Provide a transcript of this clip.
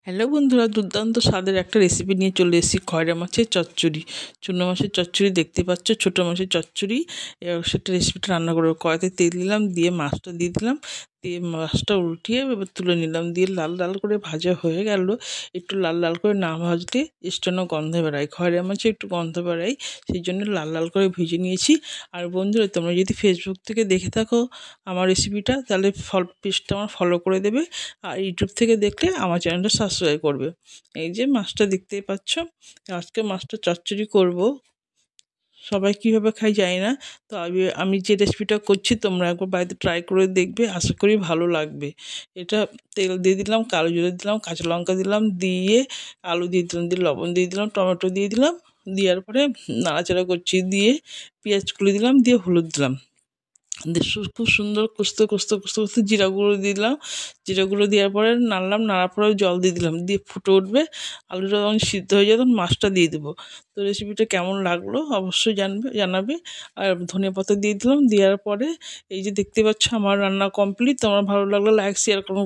Hello বন্ধুরা, দুর্দান্ত স্বাদের একটা রেসিপি নিয়ে চলে এসেছি। খয়রা মাছের চচ্চড়ি, চুনো মাছের চচ্চড়ি দেখতে পাচ্ছ, ছোটো মাছের চচ্চড়ি। এবার সেটা রেসিপিটা রান্না করবো। কড়াইতে তেল দিলাম, দিয়ে মাছটা দিয়ে দিলাম, দিয়ে মাছটা উল্টিয়ে এবার তুলে নিলাম, দিয়ে লাল লাল করে ভাজা হয়ে গেল। একটু লাল লাল করে না ভাজলে স্টেনো গন্ধ বেড়ায়, খয়রা মাছে একটু গন্ধ বেড়ায়, সেই জন্য লাল লাল করে ভেজে নিয়েছি। আর বন্ধুরা, তোমরা যদি ফেসবুক থেকে দেখে থাকো আমার রেসিপিটা, তাহলে পেজটা আমার ফলো করে দেবে। আর ইউটিউব থেকে দেখলে আমার চ্যানেলটা সাবস্ক্রাইব করবে। এই যে মাছটা দেখতেই পাচ্ছ, আজকে মাছটা চচ্চড়ি করব। সবাই কীভাবে খায় জানি না, তো আমি যে রেসিপিটা করছি তোমরা একবার বাড়িতে ট্রাই করে দেখবে, আশা করি ভালো লাগবে। এটা তেল দিয়ে দিলাম, কালো জিরে দিলাম, কাঁচা লঙ্কা দিলাম, দিয়ে আলু দিয়ে দিলাম, দিয়ে লবণ দিয়ে দিলাম, টমেটো দিয়ে দিলাম, দেওয়ার পরে নাড়াচাড়া করছি, দিয়ে পেঁয়াজ কুলি দিলাম, দিয়ে হলুদ দিলাম, খুব সুন্দর কষতে কষতে কষতে কষতে জিরা গুঁড়ো দিয়ে দিলাম। জিরা গুঁড়ো দেওয়ার পরে নাড়লাম, নাড়ার পরে জল দিয়ে দিলাম, দিয়ে ফুটে উঠবে। আলুটা যখন সিদ্ধ হয়ে যাবে তখন মাছটা দিয়ে দেবো। তো রেসিপিটা কেমন লাগলো অবশ্যই জানাবে। আর ধনিয়া পাতা দিয়ে দিলাম, দেওয়ার পরে এই যে দেখতে পাচ্ছ আমার রান্না কমপ্লিট। তোমার ভালো লাগলে লাইক শেয়ার করুন।